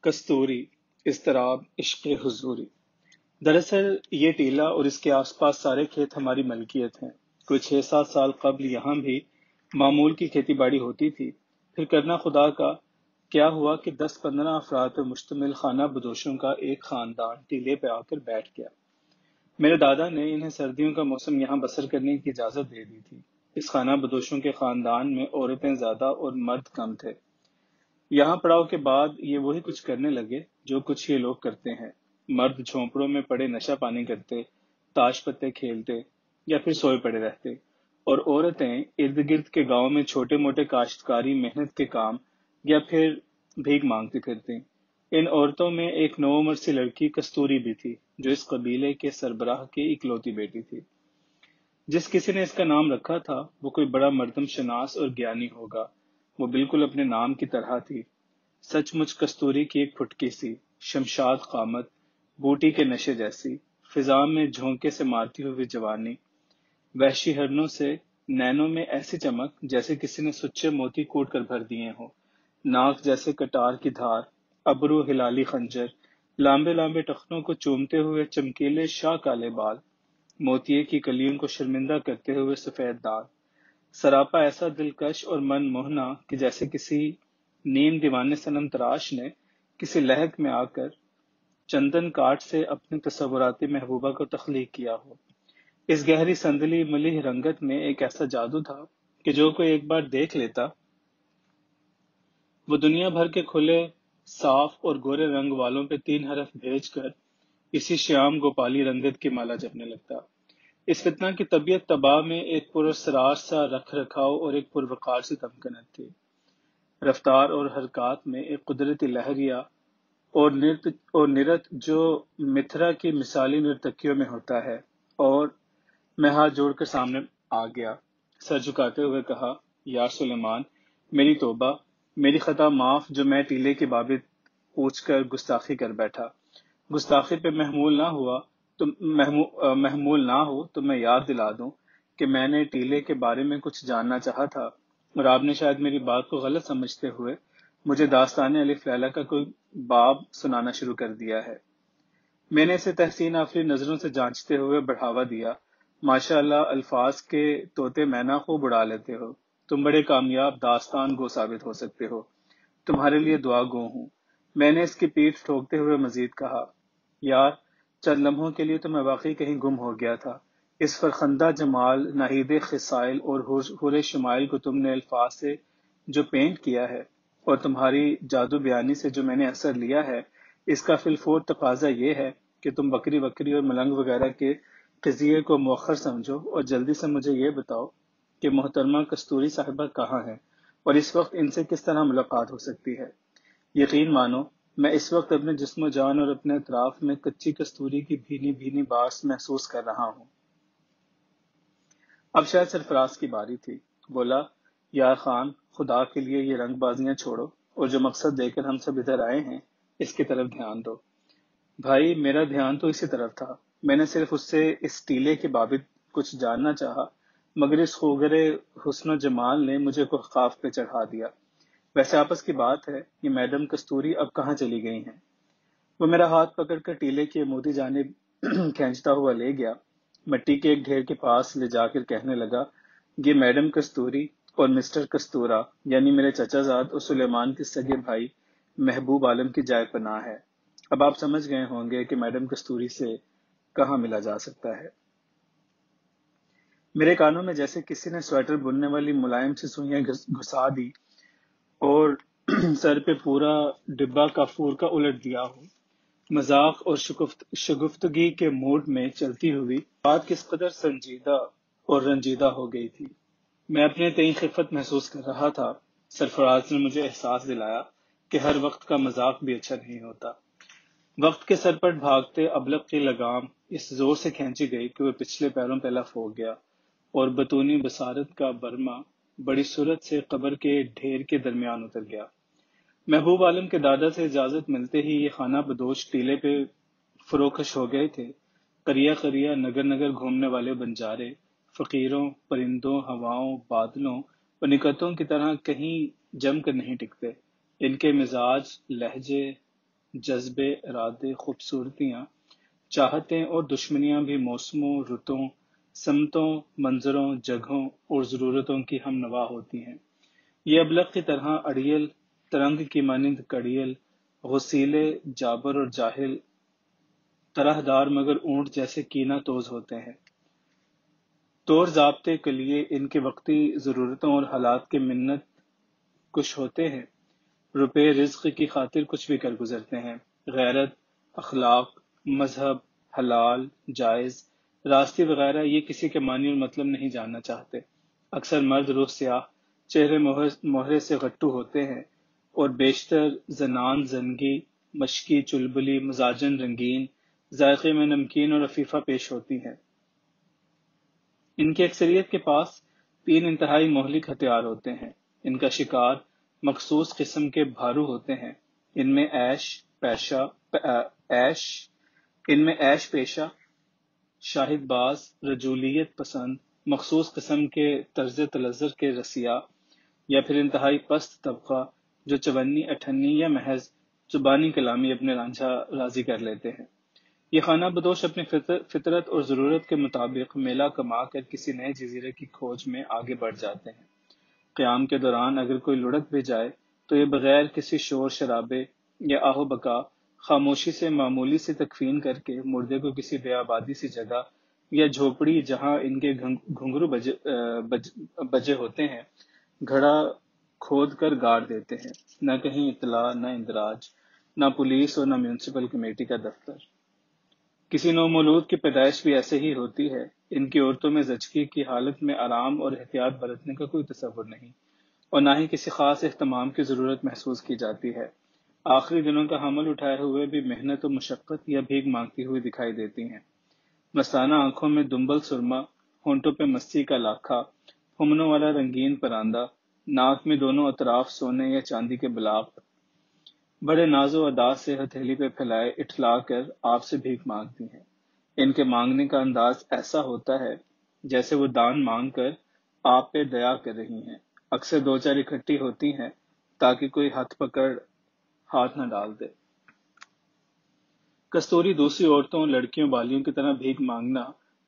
کستوری اضطراب عشق حضوری۔ دراصل یہ ٹیلہ اور اس کے آس پاس سارے کھیت ہماری ملکیت ہیں۔ کوئی 6-7 سال قبل یہاں بھی معمول کی کھیتی باڑی ہوتی تھی، پھر کرنا خدا کا کیا ہوا کہ 10-15 افراد پر مشتمل خانہ بدوشوں کا ایک خاندان ٹیلے پہ آ کر بیٹھ گیا۔ میرے دادا نے انہیں سردیوں کا موسم یہاں بسر کرنے کی اجازت دے دی تھی۔ اس خانہ بدوشوں کے خاندان میں عورتیں زیادہ اور مرد کم تھے۔ یہاں پڑاؤ کے بعد یہ وہی کچھ کرنے لگے جو کچھ یہ لوگ کرتے ہیں۔ مرد جھونپڑوں میں پڑے نشہ پانی کرتے، تاش پتے کھیلتے یا پھر سوئے پڑے رہتے، اور عورتیں ارد گرد کے گاؤں میں چھوٹے موٹے کاشتکاری محنت کے کام یا پھر بھیک مانگتی پھرتی۔ ان عورتوں میں ایک 9 عمر سی لڑکی کستوری بھی تھی، جو اس قبیلے کے سربراہ کی اکلوتی بیٹی تھی۔ جس کسی نے اس کا نام رکھا تھا وہ کوئی بڑا مردم شناس اور گیانی ہوگا۔ وہ بالکل اپنے نام کی طرح تھی، سچ مچ کستوری کی ایک پھٹکی سی، شمشاد قامت، بوٹی کے نشے جیسی، فضا میں جھونکے سے مارتی ہوئی جوانی، وحشی ہرنوں سے نینوں میں ایسی چمک جیسے کسی نے سچے موتی کوٹ کر بھر دیے ہوں، ناک جیسے کٹار کی دھار، ابرو ہلالی خنجر، لامبے لامبے ٹخنوں کو چومتے ہوئے چمکیلے شاہ کالے بال، موتیے کی کلیوں کو شرمندہ کرتے ہوئے سفید داغ، سراپا ایسا دلکش اور من موہنا کہ جیسے کسی نیم دیوانے صنم تراش نے کسی لہک میں آ کر چندن کاٹ سے اپنے تصوراتی محبوبہ کو تخلیق کیا ہو۔ اس گہری سندلی ملیح رنگت میں ایک ایسا جادو تھا کہ جو کوئی ایک بار دیکھ لیتا وہ دنیا بھر کے کھلے صاف اور گورے رنگ والوں پہ 3 حرف بھیج کر اسی شیام گوپالی رنگت کی مالا جپنے لگتا۔ اس فتنہ کی طبیعت تباہ میں ایک پراسرار سا رکھ رکھاؤ اور ایک پروقار سی تمکنت تھی۔ رفتار اور حرکات میں ایک قدرتی لہریہ اور نرت جو متھرا کی مثالی نرتکیوں میں ہوتا ہے، اور میں ہاتھ جوڑ کر سامنے آ گیا، سر جھکاتے ہوئے کہا، یا سلیمان، میری توبہ، میری خطا معاف جو میں ٹیلے کی بابت پوچھ کر گستاخی کر بیٹھا۔ گستاخی پہ محمول نہ ہو تو میں یاد دلا دوں کہ میں نے ٹیلے کے بارے میں کچھ جاننا چاہا تھا، اور آپ نے شاید میری بات کو غلط سمجھتے ہوئے مجھے داستان الف لیلہ کا کوئی باب سنانا شروع کر دیا ہے۔ میں نے اسے تحسین آفرین نظروں سے جانچتے ہوئے بڑھاوا دیا، ماشاء اللہ، الفاظ کے طوطے مینا خوب اڑا لیتے ہو، تم بڑے کامیاب داستان گو ثابت ہو سکتے ہو، تمہارے لیے دعا گو ہوں۔ میں نے اس کی پیٹھ ٹھوکتے ہوئے مزید کہا، یار، چند لمحوں کے لیے تو میں واقعی کہیں گم ہو گیا تھا۔ اس فرخندہ جمال، ناہید خصائل اور حور شمائل کو تم نے الفاظ سے جو پینٹ کیا ہے، اور تمہاری جادو بیانی سے جو میں نے اثر لیا ہے، اس کا فی الفور تقاضا یہ ہے کہ تم بکری بکری اور ملنگ وغیرہ کے قضیے کو مؤخر سمجھو اور جلدی سے مجھے یہ بتاؤ کہ محترمہ کستوری صاحبہ کہاں ہیں اور اس وقت ان سے کس طرح ملاقات ہو سکتی ہے۔ یقین مانو، میں اس وقت اپنے جسم و جان اور اپنے اطراف میں کچی کستوری کی بھینی بھینی بارش محسوس کر رہا ہوں۔ اب شاید سرفراز کی باری تھی۔ بولا، یار خان، خدا کے لیے یہ رنگ بازیاں چھوڑو اور جو مقصد دے کر ہم سب ادھر آئے ہیں اس کی طرف دھیان دو۔ بھائی، میرا دھیان تو اسی طرف تھا۔ میں نے صرف اس سے اس ٹیلے کے بابت کچھ جاننا چاہا، مگر اس خوگرے حسن و جمال نے مجھے کو خواب پہ چڑھا دیا۔ ویسے آپس کی بات ہے، یہ میڈم کستوری اب کہاں چلی گئی ہیں؟ وہ میرا ہاتھ پکڑ کر ٹیلے کی عمودی جانب کھینچتا ہوا لے گیا، مٹی کے ایک ڈھیر کے پاس لے جا کر کہنے لگا، یہ میڈم کستوری اور مسٹر کستورا یعنی میرے چچا زاد اور سلیمان کے سگے بھائی محبوب عالم کی جائے پناہ ہے۔ اب آپ سمجھ گئے ہوں گے کہ میڈم کستوری سے کہاں ملا جا سکتا ہے۔ میرے کانوں میں جیسے کسی نے سویٹر بننے والی ملائم سی سوئیاں گھسا دی اور سر پہ پورا ڈبہ کافور کا الٹ دیا ہو۔ مذاق اور شگفتگی کے موڈ میں چلتی ہوئی بات کس قدر سنجیدہ اور رنجیدہ ہو گئی تھی۔ میں اپنے تئیں خفت محسوس کر رہا تھا۔ سرفراز نے مجھے احساس دلایا کہ ہر وقت کا مذاق بھی اچھا نہیں ہوتا۔ وقت کے سر پر بھاگتے ابلق کی لگام اس زور سے کھینچی گئی کہ وہ پچھلے پیروں پہ لف ہو گیا، اور بطونی بصارت کا برما بڑی صورت سے قبر کے ڈھیر کے درمیان اتر گیا۔ محبوب عالم کے دادا سے اجازت ملتے ہی یہ خانہ بدوش ٹیلے پہ فروکش ہو گئے تھے۔ قریہ قریہ نگر نگر گھومنے والے بنجارے فقیروں، پرندوں، ہواؤں، بادلوں اور نکتوں کی طرح کہیں جم کر نہیں ٹکتے۔ ان کے مزاج، لہجے، جذبے، ارادے، خوبصورتیاں، چاہتیں اور دشمنیاں بھی موسموں، رتوں، سمتوں، منظروں، جگہوں اور ضرورتوں کی ہم نوا ہوتی ہیں۔ یہ ابلق کی طرح اڑیل، ترنگ کی مانند کڑیل، غسیلے، جابر اور جاہل، طرح دار مگر اونٹ جیسے کینہ توز ہوتے ہیں۔ طور ضابطے کے لیے ان کے وقتی ضرورتوں اور حالات کے منت کش ہوتے ہیں۔ روپے رزق کی خاطر کچھ بھی کر گزرتے ہیں۔ غیرت، اخلاق، مذہب، حلال، جائز، راستی وغیرہ یہ کسی کے معنی اور مطلب نہیں جاننا چاہتے۔ اکثر مرد روح سیاہ، چہرے مہرے سے غٹو ہوتے ہیں، اور بیشتر زنان زنگی، مشکی چلبلی، مزاجن رنگین، ذائقے میں نمکین اور عفیفہ پیش ہوتی ہیں۔ ان کی اکثریت کے پاس 3 انتہائی مہلک ہتھیار ہوتے ہیں۔ ان کا شکار مخصوص قسم کے بھارو ہوتے ہیں۔ ان میں عیش پیشہ، شاہد باز، رجولیت پسند، مخصوص قسم کے طرز تلذذ کے رسیا، یا پھر انتہائی پست طبقہ جو چونی، اٹھنی یا محض زبانی کلامی اپنے رانجھا راضی کر لیتے ہیں۔ یہ خانہ بدوش اپنی فطرت اور ضرورت کے مطابق میلہ کما کر کسی نئے جزیرے کی کھوج میں آگے بڑھ جاتے ہیں۔ قیام کے دوران اگر کوئی لڑک بھی جائے تو یہ بغیر کسی شور شرابے یا آہ و بکا خاموشی سے معمولی سی تکفین کر کے مردے کو کسی بے آبادی سی جگہ یا جھوپڑی جہاں ان کے گھنگرو بجے ہوتے ہیں گھڑا کھود کر گاڑ دیتے ہیں۔ نہ کہیں اطلاع، نہ اندراج، نہ پولیس اور نہ میونسپل کمیٹی کا دفتر۔ کسی نومولود کی پیدائش بھی ایسے ہی ہوتی ہے۔ ان کی عورتوں میں زچگی کی حالت میں آرام اور احتیاط برتنے کا کوئی تصور نہیں، اور نہ ہی کسی خاص اہتمام کی ضرورت محسوس کی جاتی ہے۔ آخری دنوں کا حمل اٹھائے ہوئے بھی محنت و مشقت یا بھیک مانگتی ہوئی دکھائی دیتی ہیں۔ مستانہ آنکھوں میں دنبل سرما، ہونٹوں پہ مستی کا لاکھا، پھمنوں والا رنگین پراندہ، ناک میں دونوں اطراف سونے یا چاندی کے بلاق، بڑے ناز و ادا سے ہتھیلی پہ پھیلائے اٹھلا کر آپ سے بھیک مانگتی ہیں۔ ان کے مانگنے کا انداز ایسا ہوتا ہے جیسے وہ دان مانگ کر آپ پہ دیا کر رہی ہیں۔ اکثر 2 4 اکٹھی ہوتی ہیں تاکہ کوئی ہاتھ پکڑ ہاتھ نہ ڈال دے۔ کستوری دوسری عورتوں، لڑکیوں، بالیوں کی طرح بھیک مانگنا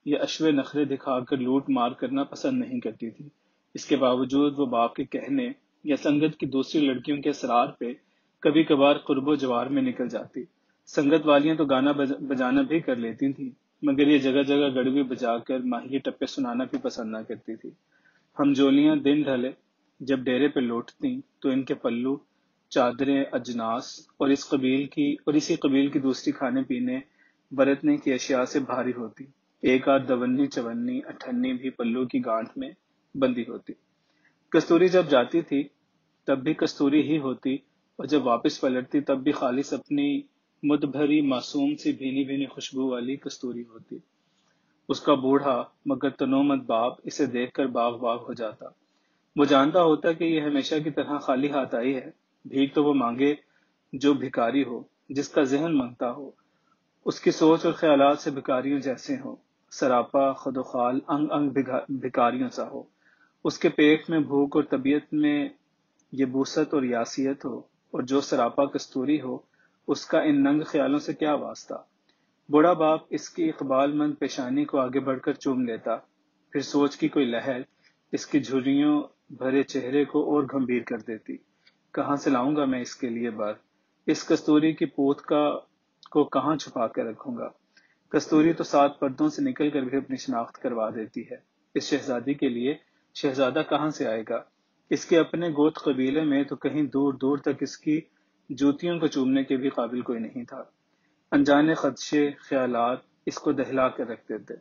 یا عشوے نخرے دکھا کر لوٹ مار کرنا پسند نہیں کرتی تھی۔ اس کے باوجود وہ باپ کے کہنے یا سنگت کی دوسری لڑکیوں کے اصرار پہ کبھی کبھار قرب و جوار میں نکل جاتی۔ سنگت والیاں تو گانا بجانا بھی کر لیتی تھیں، مگر یہ جگہ جگہ گڑوی بجا کر ماہی ٹپے سنانا بھی پسند نہ کرتی تھی۔ ہم جولیاں دن ڈھلے جب ڈیرے پہ لوٹتیں تو ان کے پلو، چادریں، اجناس اور اسی قبیل کی دوسری کھانے پینے برتنے کی اشیاء سے بھاری ہوتی۔ ایک آدھ دونی، چونی، اٹھنی بھی پلو کی گانٹھ میں بندھی ہوتی۔ کستوری جب جاتی تھی تب بھی کستوری ہی ہوتی، اور جب واپس پلٹتی تب بھی خالص اپنی مد بھری معصوم سی بھینی بھینی خوشبو والی کستوری ہوتی۔ اس کا بوڑھا مگر تنومند باپ اسے دیکھ کر باغ باغ ہو جاتا۔ وہ جانتا ہوتا کہ یہ ہمیشہ کی طرح خالی ہاتھ آئی ہے۔ بھیک تو وہ مانگے جو بھکاری ہو، جس کا ذہن منگتا ہو، اس کی سوچ اور خیالات سے بھکاریوں جیسے ہوں، سراپا خد و خال انگ انگ بھکاریوں سا ہو۔ اس کے پیٹ میں بھوک اور طبیعت میں یبوست اور یاسیت ہو، اور جو سراپا کستوری ہو، اس کا ان ننگ خیالوں سے کیا واسطہ۔ بوڑھا باپ اس کی اقبال مند پیشانی کو آگے بڑھ کر چوم لیتا، پھر سوچ کی کوئی لہر اس کی جھریوں بھرے چہرے کو اور گمبھیر کر دیتی۔ کہاں سے لاؤں گا میں اس کے لیے بر، اس کستوری کی پوت کو کہاں چھپا کے رکھوں گا۔ کستوری تو 7 پردوں سے نکل کر بھی اپنی شناخت کروا دیتی ہے۔ اس شہزادی کے لیے شہزادہ کہاں سے آئے گا؟ اس کے اپنے گوت قبیلے میں تو کہیں دور دور تک اس کی جوتیوں کو چومنے کے بھی قابل کوئی نہیں تھا۔ انجانے خدشے، خیالات اس کو دہلا کر رکھ دیتے۔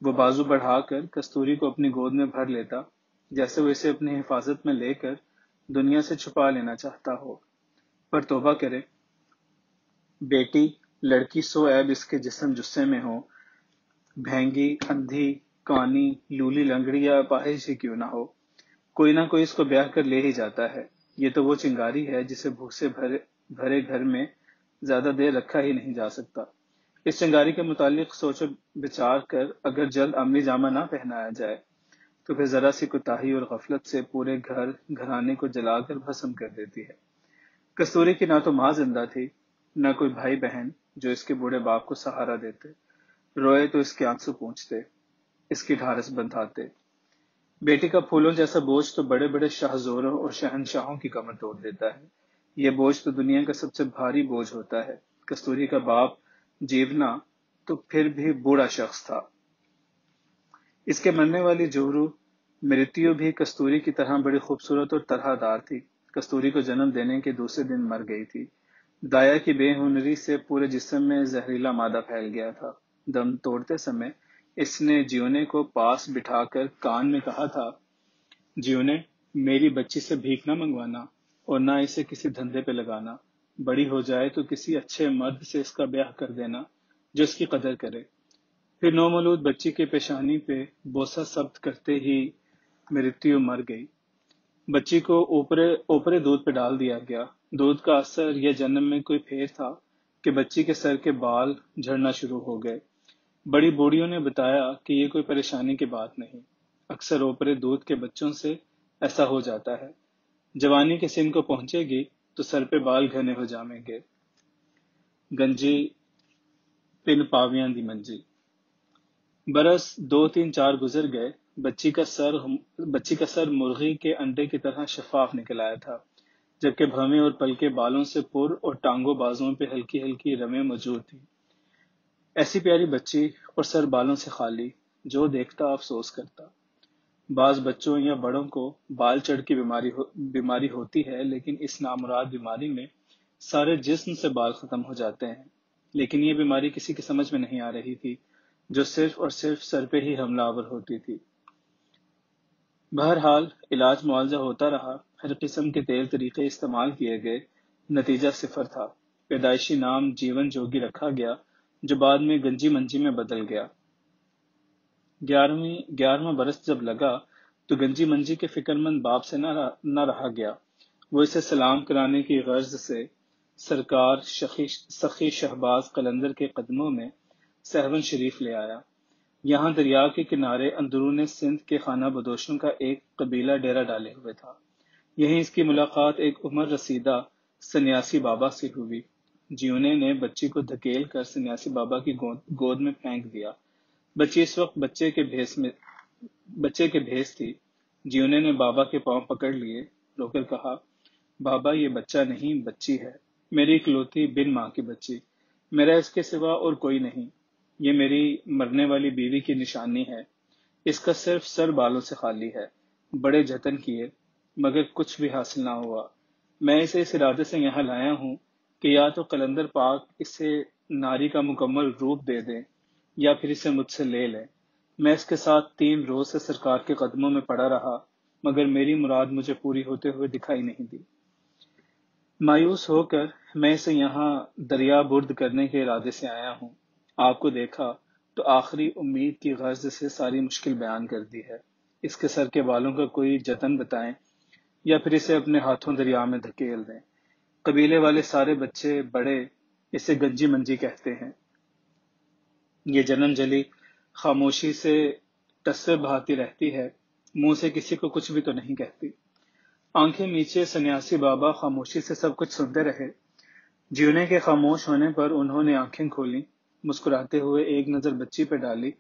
وہ بازو بڑھا کر کستوری کو اپنی گود میں بھر لیتا، جیسے وہ اسے اپنی حفاظت میں لے کر دنیا سے چھپا لینا چاہتا ہو۔ پر توبہ کرے بیٹی، لڑکی سو عیب اس کے جسم جثے میں ہو، بھینگی، اندھی، کانی، لولی لنگڑی یا اپاہج ہی کیوں نہ ہو، کوئی نہ کوئی اس کو بیاہ کر لے ہی جاتا ہے۔ یہ تو وہ چنگاری ہے جسے بھوک سے بھرے گھر میں زیادہ دیر رکھا ہی نہیں جا سکتا۔ اس چنگاری کے متعلق سوچ و بچار کر اگر جلد عملی جامہ نہ پہنایا جائے تو پھر ذرا سی کوتاہی اور غفلت سے پورے گھرانے کو جلا کر بھسم کر دیتی ہے۔ کستوری کی نہ تو ماں زندہ تھی نہ کوئی بھائی بہن جو اس کے بوڑھے باپ کو سہارا دیتے، روئے تو اس کے آنسو پونچھتے، اس کی ڈھارس بندھاتے۔ بیٹی کا پھولوں جیسا بوجھ تو بڑے بڑے شاہزوروں اور شہنشاہوں کی کمر توڑ دیتا ہے۔ یہ بوجھ تو دنیا کا سب سے بھاری بوجھ ہوتا ہے۔ کستوری کا باپ جیونا تو پھر بھی بوڑھا شخص تھا۔ اس کے مرنے والی جورو مرتیو بھی کستوری کی طرح بڑی خوبصورت اور طرح دار تھی۔ کستوری کو جنم دینے کے دوسرے دن مر گئی تھی۔ دایا کی بے ہنری سے پورے جسم میں زہریلا مادہ پھیل گیا تھا۔ دم توڑتے سمے اس نے جیونے کو پاس بٹھا کر کان میں کہا تھا، جیونے، میری بچی سے بھیک نہ منگوانا اور نہ اسے کسی دھندے پہ لگانا۔ بڑی ہو جائے تو کسی اچھے مرد سے اس کا بیاہ کر دینا جو اس کی قدر کرے۔ پھر نومولود بچی کے پیشانی پہ بوسہ ثبت کرتے ہی مرتیو مر گئی۔ بچی کو اوپرے دودھ پہ ڈال دیا گیا۔ دودھ کا اثر یہ جنم میں کوئی پھیر تھا کہ بچی کے سر کے بال جھڑنا شروع ہو گئے۔ بڑی بوڑھیوں نے بتایا کہ یہ کوئی پریشانی کی بات نہیں، اکثر اوپرے دودھ کے بچوں سے ایسا ہو جاتا ہے۔ جوانی کے سن کو پہنچے گی تو سر پہ بال گھنے ہو جامیں گے۔ گنجی پن پاویاں دی منجی۔ برس 2 3 4 گزر گئے۔ بچی کا سر مرغی کے انڈے کی طرح شفاف نکل آیا تھا، جبکہ بھویں اور پلکے بالوں سے پر اور ٹانگوں بازوں پہ ہلکی ہلکی رمیں موجود تھی۔ ایسی پیاری بچی اور سر بالوں سے خالی، جو دیکھتا افسوس کرتا۔ بعض بچوں یا بڑوں کو بال چڑھ کی بیماری ہوتی ہے، لیکن اس نامراد بیماری میں سارے جسم سے بال ختم ہو جاتے ہیں۔ لیکن یہ بیماری کسی کی سمجھ میں نہیں آ رہی تھی، جو صرف اور صرف سر پہ ہی حملہ آور ہوتی تھی۔ بہرحال علاج معالجہ ہوتا رہا، ہر قسم کے تیل طریقے استعمال کیے گئے، نتیجہ صفر تھا۔ پیدائشی نام جیون جوگی رکھا گیا، جو بعد میں گنجی منجی میں بدل گیا۔ 11واں برس جب لگا تو گنجی منجی کے فکر مند باپ سے نہ رہا گیا۔ وہ اسے سلام کرانے کی غرض سے سرکار سخی شہباز قلندر کے قدموں میں سہون شریف لے آیا۔ یہاں دریا کے کنارے اندرون سندھ کے خانہ بدوشوں کا ایک قبیلہ ڈیرا ڈالے ہوئے تھا۔ یہیں اس کی ملاقات ایک عمر رسیدہ سنیاسی بابا سے ہوئی۔ جیونے نے بچی کو دھکیل کر سنیاسی بابا کی گود میں پھینک دیا۔ بچی اس وقت بچے کے بھیس تھی۔ جیونے نے بابا کے پاؤں پکڑ لیے، رو کر کہا، بابا یہ بچہ نہیں، بچی ہے، میری اکلوتی بن ماں کی بچی، میرا اس کے سوا اور کوئی نہیں، یہ میری مرنے والی بیوی کی نشانی ہے۔ اس کا صرف سر بالوں سے خالی ہے۔ بڑے جتن کیے مگر کچھ بھی حاصل نہ ہوا۔ میں اسے اس ارادے سے یہاں لایا ہوں کہ یا تو قلندر پاک اسے ناری کا مکمل روپ دے دیں یا پھر اسے مجھ سے لے لیں۔ میں اس کے ساتھ 3 روز سے سرکار کے قدموں میں پڑا رہا، مگر میری مراد مجھے پوری ہوتے ہوئے دکھائی نہیں دی۔ مایوس ہو کر میں اسے یہاں دریا برد کرنے کے ارادے سے آیا ہوں۔ آپ کو دیکھا تو آخری امید کی غرض سے ساری مشکل بیان کر دی ہے۔ اس کے سر کے بالوں کا کوئی جتن بتائیں یا پھر اسے اپنے ہاتھوں دریا میں دھکیل دیں۔ قبیلے والے سارے بچے بڑے اسے گنجی منجی کہتے ہیں۔ یہ جنم جلی خاموشی سے ٹسے بہاتی رہتی ہے، منہ سے کسی کو کچھ بھی تو نہیں کہتی۔ آنکھیں میچے سنیاسی بابا خاموشی سے سب کچھ سنتے رہے۔ جیونے کے خاموش ہونے پر انہوں نے آنکھیں کھولیں، مسکراتے ہوئے ایک نظر بچی پہ ڈالی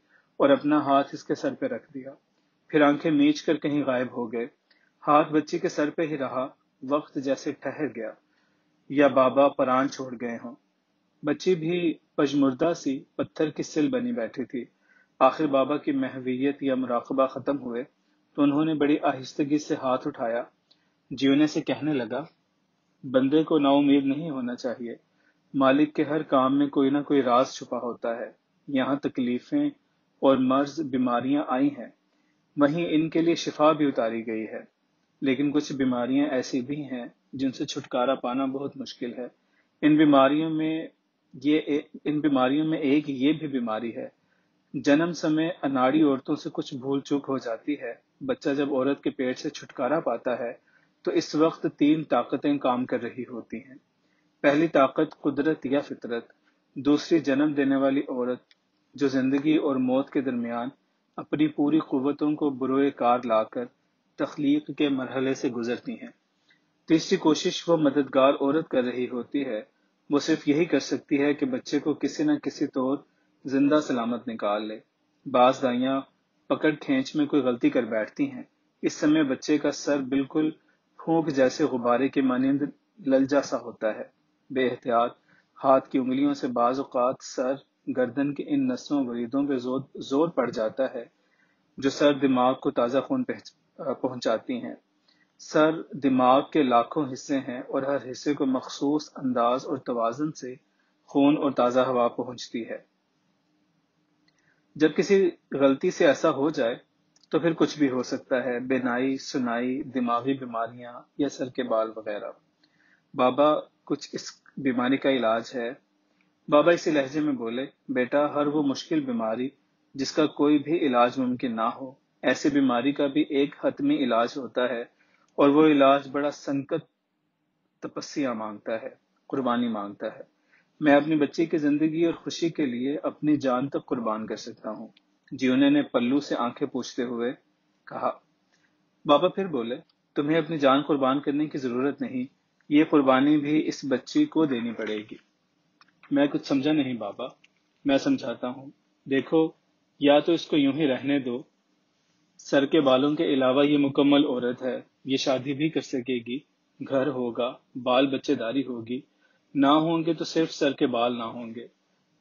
اور اپنا ہاتھ اس کے سر پہ رکھ دیا، پھر آنکھیں میچ کر کہیں غائب ہو گئے۔ ہاتھ بچی کے سر پہ ہی رہا، وقت جیسے ٹھہر گیا یا بابا پران چھوڑ گئے ہوں۔ بچی بھی پژمردہ سی پتھر کی سل بنی بیٹھی تھی۔ آخر بابا کی محویت یا مراقبہ ختم ہوئے تو انہوں نے بڑی آہستگی سے ہاتھ اٹھایا، جیونے سے کہنے لگا، بندے کو نا امید نہیں ہونا چاہیے، مالک کے ہر کام میں کوئی نہ کوئی راز چھپا ہوتا ہے۔ یہاں تکلیفیں اور مرض بیماریاں آئی ہیں، وہیں ان کے لیے شفا بھی اتاری گئی ہے، لیکن کچھ بیماریاں ایسی بھی ہیں جن سے چھٹکارا پانا بہت مشکل ہے۔ ان بیماریوں میں ایک یہ بھی بیماری ہے۔ جنم سمے اناڑی عورتوں سے کچھ بھول چوک ہو جاتی ہے۔ بچہ جب عورت کے پیٹ سے چھٹکارا پاتا ہے تو اس وقت 3 طاقتیں کام کر رہی ہوتی ہیں۔ پہلی طاقت قدرت یا فطرت، دوسری جنم دینے والی عورت جو زندگی اور موت کے درمیان اپنی پوری قوتوں کو بروئے کار لا کر تخلیق کے مرحلے سے گزرتی ہیں، تیسری کوشش وہ مددگار عورت کر رہی ہوتی ہے وہ صرف یہی کر سکتی ہے کہ بچے کو کسی نہ کسی طور زندہ سلامت نکال لے۔ بعض دائیاں پکڑ کھینچ میں کوئی غلطی کر بیٹھتی ہیں۔ اس سمے بچے کا سر بالکل پھونک جیسے غبارے کے مانند للجا سا ہوتا ہے۔ بے احتیاط ہاتھ کی انگلیوں سے بعض اوقات سر گردن کے ان نسوں وریدوں پہ زور پڑ جاتا ہے جو سر دماغ کو تازہ خون پہنچاتی ہیں۔ سر دماغ کے لاکھوں حصے ہیں اور ہر حصے کو مخصوص انداز اور توازن سے خون اور تازہ ہوا پہنچتی ہے۔ جب کسی غلطی سے ایسا ہو جائے تو پھر کچھ بھی ہو سکتا ہے، بینائی، سنائی، دماغی بیماریاں یا سر کے بال وغیرہ۔ بابا کچھ اس بیماری کا علاج ہے؟ بابا اسی لہجے میں بولے، بیٹا ہر وہ مشکل بیماری جس کا کوئی بھی علاج ممکن نہ ہو، ایسی بیماری کا بھی ایک حتمی علاج ہوتا ہے، اور وہ علاج بڑا سنکت تپسیا مانگتا ہے، قربانی مانگتا ہے۔ میں اپنی بچی کی زندگی اور خوشی کے لیے اپنی جان تک قربان کر سکتا ہوں۔ جیونے نے پلو سے آنکھیں پوچھتے ہوئے کہا۔ بابا پھر بولے، تمہیں اپنی جان قربان کرنے کی ضرورت نہیں، یہ قربانی بھی اس بچی کو دینی پڑے گی۔ میں کچھ سمجھا نہیں بابا۔ میں سمجھاتا ہوں، دیکھو یا تو اس کو یوں ہی رہنے دو، سر کے بالوں کے علاوہ یہ مکمل عورت ہے، یہ شادی بھی کر سکے گی، گھر ہوگا، بال بچے داری ہوگی، نہ ہوں گے تو صرف سر کے بال نہ ہوں گے۔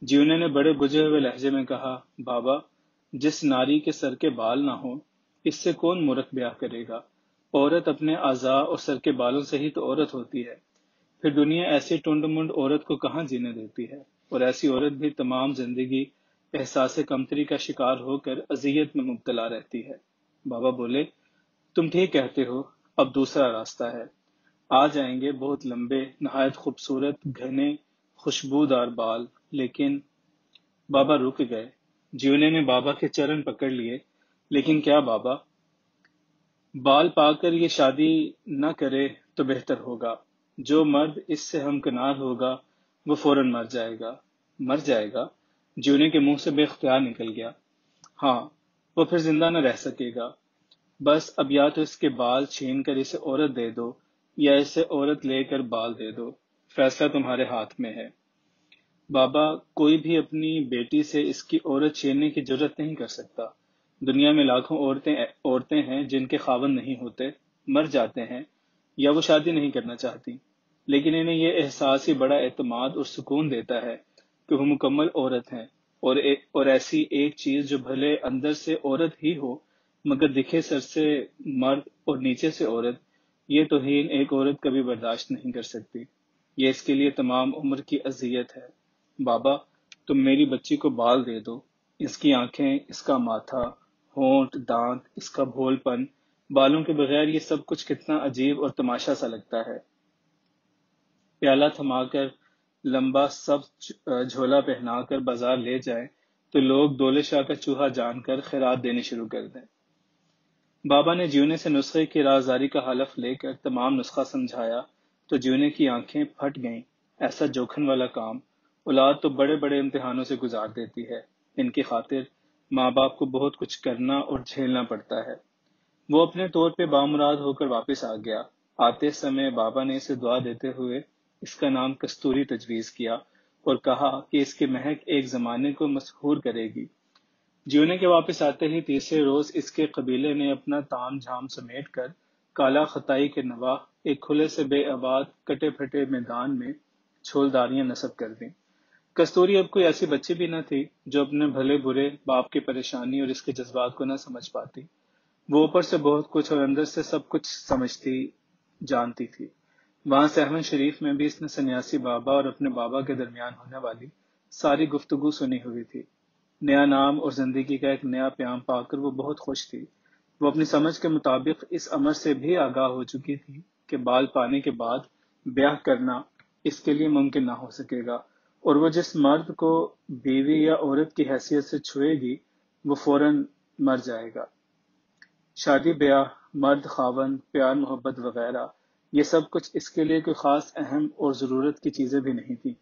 جیونے نے بڑے بجھے ہوئے لہجے میں کہا، بابا جس ناری کے سر کے بال نہ ہوں اس سے کون مورت بیاہ کرے گا؟ عورت اپنے اعضاء اور سر کے بالوں سے ہی تو عورت ہوتی ہے۔ پھر دنیا ایسی ٹنڈ منڈ عورت کو کہاں جینے دیتی ہے؟ اور ایسی عورت بھی تمام زندگی احساس کمتری کا شکار ہو کر اذیت میں مبتلا رہتی ہے۔ بابا بولے، تم ٹھیک کہتے ہو، اب دوسرا راستہ ہے۔ آ جائیں گے بہت لمبے، نہایت خوبصورت، گھنے، خوشبودار بال۔ لیکن بابا رک گئے۔ جیونے نے بابا کے چرن پکڑ لیے۔ لیکن کیا بابا؟ بال پا کر یہ شادی نہ کرے تو بہتر ہوگا۔ جو مرد اس سے ہمکنار ہوگا وہ فوراً مر جائے گا۔ مر جائے گا؟ جیونے کے منہ سے بے اختیار نکل گیا۔ ہاں، وہ پھر زندہ نہ رہ سکے گا۔ بس اب یا تو اس کے بال چھین کر اسے عورت دے دو یا اسے عورت لے کر بال دے دو، فیصلہ تمہارے ہاتھ میں ہے۔ بابا کوئی بھی اپنی بیٹی سے اس کی عورت چھیننے کی جرت نہیں کر سکتا۔ دنیا میں لاکھوں عورتیں ہیں جن کے خاوند نہیں ہوتے، مر جاتے ہیں یا وہ شادی نہیں کرنا چاہتی، لیکن انہیں یہ احساس ہی بڑا اعتماد اور سکون دیتا ہے کہ وہ مکمل عورت ہیں، اور ایسی ایک چیز جو بھلے اندر سے عورت ہی ہو مگر دکھے سر سے مرد اور نیچے سے عورت، یہ توہین ایک عورت کبھی برداشت نہیں کر سکتی۔ یہ اس کے لیے تمام عمر کی اذیت ہے۔ بابا تم میری بچی کو بال دے دو، اس کی آنکھیں، اس کا ماتھا، ہونٹ، دانت، اس کا بھول پن، بالوں کے بغیر یہ سب کچھ کتنا عجیب اور تماشا سا لگتا ہے۔ پیالہ تھما کر لمبا سب جھولا پہنا کر بازار لے جائیں تو لوگ دولے شاہ کا چوہا جان کر خیرات دینے شروع کر دیں۔ بابا نے جیونے سے نسخے کی رازداری کا حلف لے کر تمام نسخہ سمجھایا تو جیونے کی آنکھیں پھٹ گئیں۔ ایسا جوکھن والا کام، اولاد تو بڑے بڑے امتحانوں سے گزار دیتی ہے، ان کی خاطر ماں باپ کو بہت کچھ کرنا اور جھیلنا پڑتا ہے۔ وہ اپنے طور پہ بامراد ہو کر واپس آ گیا۔ آتے سمے بابا نے اسے دعا دیتے ہوئے اس کا نام کستوری تجویز کیا اور کہا کہ اس کی مہک ایک زمانے کو مسحور کرے گی۔ جیونے کے واپس آتے ہی تیسرے روز اس کے قبیلے نے اپنا تام جھام سمیٹ کر کالا خطائی کے نواح ایک کھلے سے بے آباد کٹے پھٹے میدان میں چھولداریاں نصب کر دیں۔ کستوری اب کوئی ایسی بچی بھی نہ تھی جو اپنے بھلے برے باپ کی پریشانی اور اس کے جذبات کو نہ سمجھ پاتی۔ وہ اوپر سے بہت کچھ اور اندر سے سب کچھ سمجھتی جانتی تھی۔ وہاں سہون شریف میں بھی اس نے سنیاسی بابا اور اپنے بابا کے درمیان ہونے والی ساری گفتگو سنی ہوئی تھی۔ نیا نام اور زندگی کا ایک نیا پیام پا کر وہ بہت خوش تھی۔ وہ اپنی سمجھ کے مطابق اس امر سے بھی آگاہ ہو چکی تھی کہ بال پانے کے بعد بیاہ کرنا اس کے لیے ممکن نہ ہو سکے گا، اور وہ جس مرد کو بیوی یا عورت کی حیثیت سے چھوئے گی وہ فوراً مر جائے گا۔ شادی بیاہ، مرد خاوند، پیار محبت وغیرہ، یہ سب کچھ اس کے لیے کوئی خاص اہم اور ضرورت کی چیزیں بھی نہیں تھیں،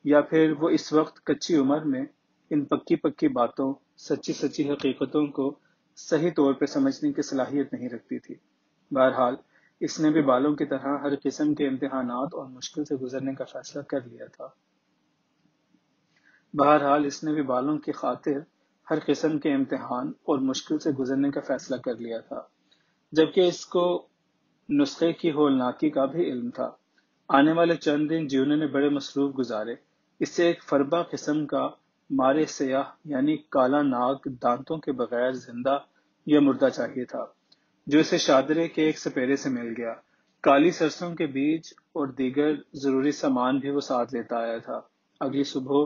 یا پھر وہ اس وقت کچی عمر میں ان پکی پکی باتوں، سچی سچی حقیقتوں کو صحیح طور پہ سمجھنے کی صلاحیت نہیں رکھتی تھی۔ بہرحال اس نے بھی بالوں کی طرح ہر قسم کے امتحانات اور مشکل سے گزرنے کا فیصلہ کر لیا تھا۔ بہرحال اس نے بھی بالوں کی خاطر ہر قسم کے امتحان اور مشکل سے گزرنے کا فیصلہ کر لیا تھا، جبکہ اس کو نسخے کی ہولناکی کا بھی علم تھا۔ آنے والے چند دن جیونے نے بڑے مصروف گزارے۔ اسے ایک فربا قسم کا مارے سیاہ یعنی کالا ناگ دانتوں کے بغیر زندہ یا مردہ چاہیے تھا، جو اسے شادرے کے ایک سپیرے سے مل گیا۔ کالی سرسوں کے بیج اور دیگر ضروری سامان بھی وہ ساتھ لیتا آیا تھا۔ اگلی صبح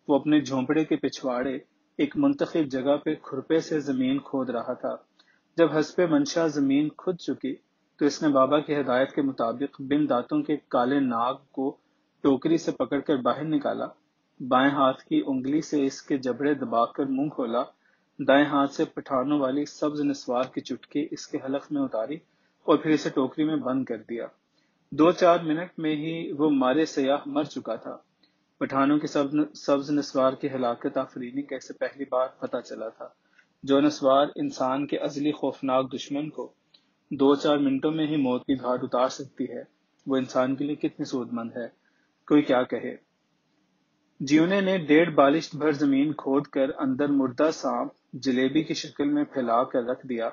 وہ اپنے جھونپڑے کے پچھواڑے ایک منتخب جگہ پہ کھرپے سے زمین کھود رہا تھا۔ جب حسب منشا زمین کھد چکی تو اس نے بابا کی ہدایت کے مطابق بن دانتوں کے کالے ناگ کو ٹوکری سے پکڑ کر باہر نکالا، بائیں ہاتھ کی انگلی سے اس کے جبڑے دبا کر منہ کھولا، دائیں ہاتھ سے پٹھانوں والی سبز نسوار کی چٹکی اس کے حلق میں اتاری اور پھر اسے ٹوکری میں بند کر دیا۔ 2-4 منٹ میں ہی وہ مارے سیاہ مر چکا تھا۔ پٹھانوں کی سبز نسوار کی ہلاکت آفرینی کا اسے پہلی بار پتہ چلا تھا۔ جو نسوار انسان کے ازلی خوفناک دشمن کو 2-4 منٹوں میں ہی موت کی گھاٹ اتار سکتی ہے، وہ انسان کے لیے کتنی سود مند ہے، کوئی کیا کہے۔ جیونے نے 1.5 بالشت بھر زمین کھود کر اندر مردہ سانپ جلیبی کی شکل میں پھیلا کر رکھ دیا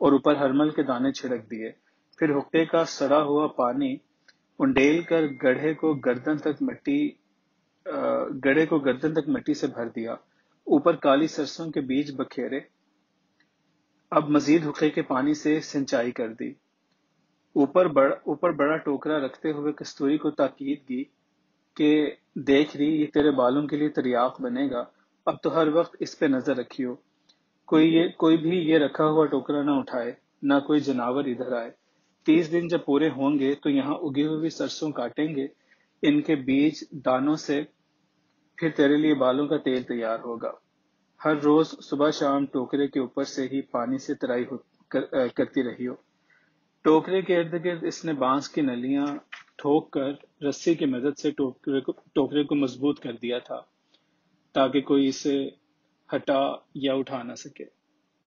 اور اوپر ہرمل کے دانے چھڑک دیے، پھر حقے کا سڑا ہوا پانی انڈیل کر گڑھے کو گردن تک مٹی سے بھر دیا، اوپر کالی سرسوں کے بیج بکھیرے، اب مزید حقے کے پانی سے سنچائی کر دی، اوپر بڑا ٹوکرا رکھتے ہوئے کستوری کو تاکید کی کہ دیکھ رہی یہ تیرے بالوں کے لیے تریاق بنے گا، اب تو ہر وقت اس پہ نظر رکھیو، کوئی بھی یہ رکھا ہوا ٹوکرا نہ اٹھائے، نہ کوئی جناور ادھر آئے۔ 30 دن جب پورے ہوں گے تو یہاں اگی ہوئی سرسوں کاٹیں گے، ان کے بیج دانوں سے پھر تیرے لیے بالوں کا تیل تیار ہوگا۔ ہر روز صبح شام ٹوکرے کے اوپر سے ہی پانی سے ترائی کرتی رہی ہو۔ ٹوکرے کے ارد گرد اس نے بانس کی نلیاں ٹھوک کر رسی کی مدد سے ٹوکرے کو مضبوط کر دیا تھا تاکہ کوئی اسے ہٹا یا اٹھا نہ سکے۔